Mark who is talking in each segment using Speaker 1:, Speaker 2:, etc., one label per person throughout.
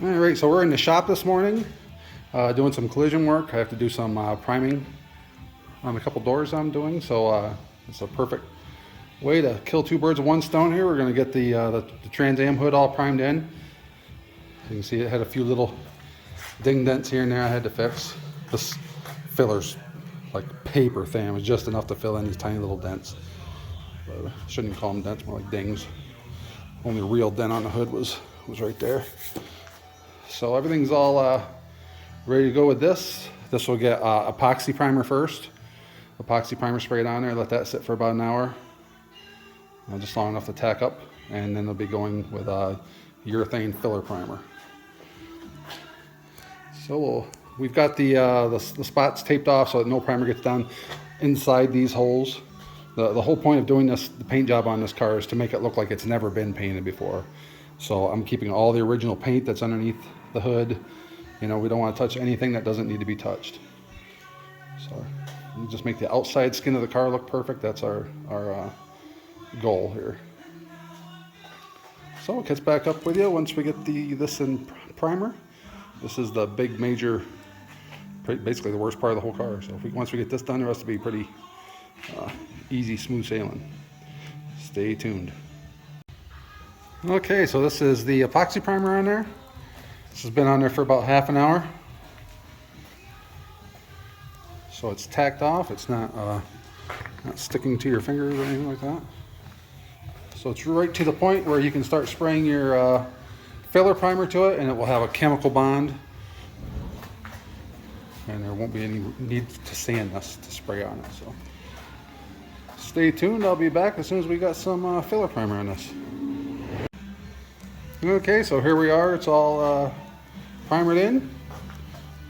Speaker 1: All right, so we're in the shop this morning doing some collision work. I have to do some priming on a couple doors I'm doing, so it's a perfect way to kill two birds with one stone here. We're going to get the Trans Am hood all primed in. You can see it had a few little ding dents here and there I had to fix. This filler's like paper thin. It was just enough to fill in these tiny little dents. But I shouldn't call them dents, more like dings. Only real dent on the hood was right there. So everything's all ready to go with this. This will get epoxy primer first. Epoxy primer sprayed on there, let that sit for about an hour. Just long enough to tack up. And then they'll be going with urethane filler primer. So we've got the spots taped off so that no primer gets down inside these holes. The whole point of doing this, the paint job on this car, is to make it look like it's never been painted before. So I'm keeping all the original paint that's underneath the hood. You know, we don't want to touch anything that doesn't need to be touched. So we just make the outside skin of the car look perfect. That's our goal here. So it gets back up with you once we get this in primer. This is the big major, basically the worst part of the whole car. So once we get this done, the rest will be pretty easy, smooth sailing. Stay tuned. Okay, so this is the epoxy primer on there. This has been on there for about half an hour. So it's tacked off. It's not sticking to your fingers or anything like that. So it's right to the point where you can start spraying your filler primer to it, and it will have a chemical bond. And there won't be any need to sand this to spray on it. So stay tuned. I'll be back as soon as we got some filler primer on this. Okay, so here we are. It's all primered in.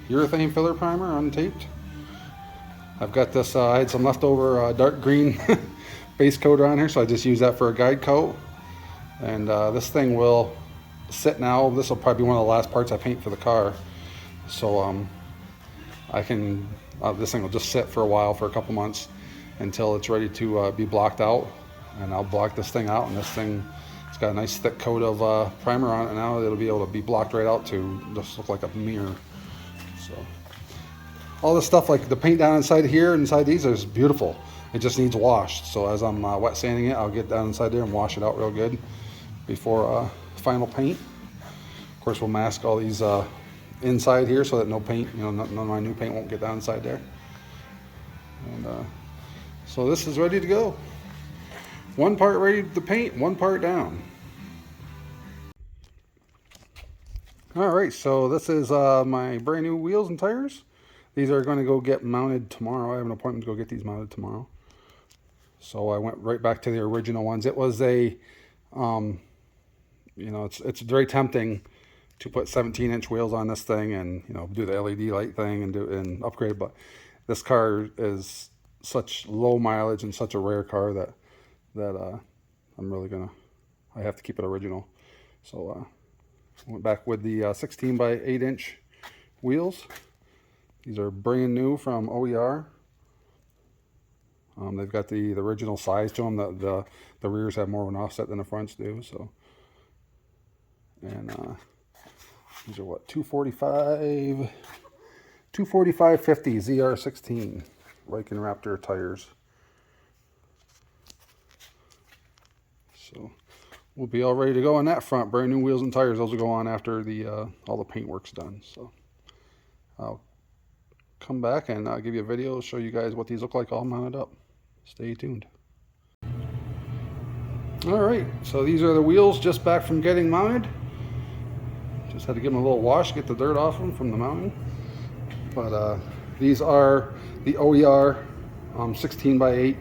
Speaker 1: Urethane filler primer, untaped. I've got this, I had some leftover dark green base coat on here, so I just use that for a guide coat. And this thing will sit now. This will probably be one of the last parts I paint for the car. So I can, this thing will just sit for a while, for a couple months, until it's ready to be blocked out. And I'll block this thing out, and this thing, it's got a nice thick coat of primer on it now. It'll be able to be blocked right out to just look like a mirror. So all this stuff, like the paint down inside here, inside these, is beautiful. It just needs washed. So as I'm wet sanding it, I'll get down inside there and wash it out real good before final paint. Of course, we'll mask all these inside here so that no paint, you know, none of my new paint won't get down inside there. And so this is ready to go. One part ready to paint, one part down. All right, so this is my brand new wheels and tires. These are going to go get mounted tomorrow. I have an appointment to go get these mounted tomorrow. So I went right back to the original ones. It was a, you know, it's very tempting to put 17-inch wheels on this thing and, you know, do the LED light thing and upgrade. But this car is such low mileage and such a rare car that I'm really I have to keep it original. So went back with the 16 by 8-inch wheels. These are brand new from OER. They've got the original size to them. The rears have more of an offset than the fronts do. So, and these are what, 245 50 ZR16 Viking Raptor tires. So we'll be all ready to go on that front. Brand new wheels and tires. Those will go on after all the paint work's done. So I'll come back and I'll give you a video, show you guys what these look like all mounted up. Stay tuned. All right, so these are the wheels just back from getting mounted. Just had to give them a little wash, get the dirt off them from the mounting. But these are the OER 16 by 8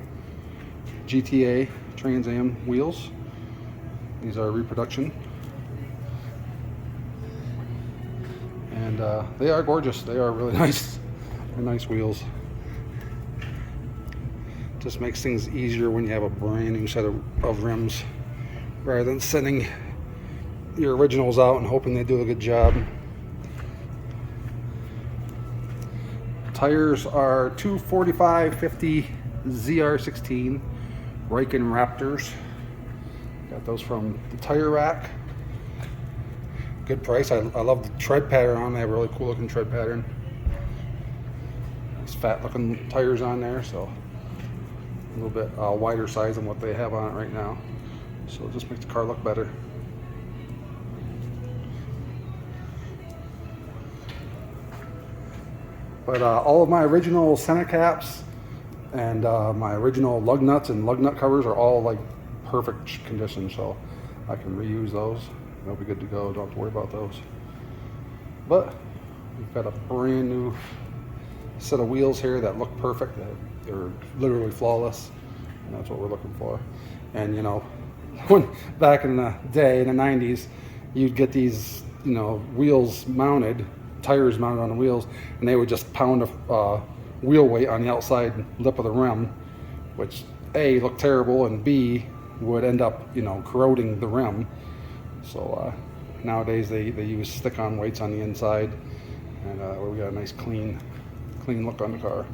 Speaker 1: GTA Trans Am wheels. These are reproduction. And they are gorgeous. They are really nice. They're nice wheels. Just makes things easier when you have a brand new set of rims, rather than sending your originals out and hoping they do a good job. Tires are 245 50 ZR16 Riken Raptors. Got those from the Tire Rack. good price. I love the tread pattern on. They have a really cool looking tread pattern. Nice fat looking tires on there, so a little bit wider size than what they have on it right now. So it just makes the car look better. But all of my original center caps and my original lug nuts and lug nut covers are all like perfect condition, so I can reuse those. They'll be good to go. Don't have to worry about those. But we've got a brand new set of wheels here that look perfect. They're literally flawless, and that's what we're looking for. And you know, when back in the day in the 90s, you'd get these, you know, wheels mounted, tires mounted on the wheels, and they would just pound a wheel weight on the outside lip of the rim, which A, looked terrible, and B, would end up, you know, corroding the rim. So nowadays they use stick-on weights on the inside, and we got a nice clean look on the car,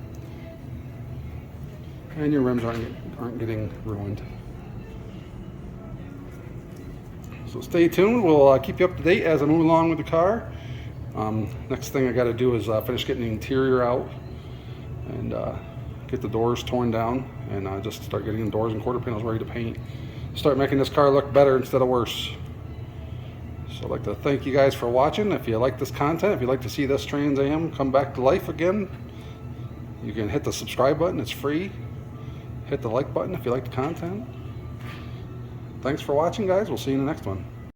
Speaker 1: and your rims aren't getting ruined. So stay tuned. We'll keep you up to date as I move along with the car. Next thing I got to do is finish getting the interior out and get the doors torn down, and just start getting the doors and quarter panels ready to paint. Start making this car look better instead of worse. So I'd like to thank you guys for watching. If you like this content, if you'd like to see this Trans Am come back to life again, you can hit the subscribe button. It's free. Hit the like button if you like the content. Thanks for watching, guys. We'll see you in the next one.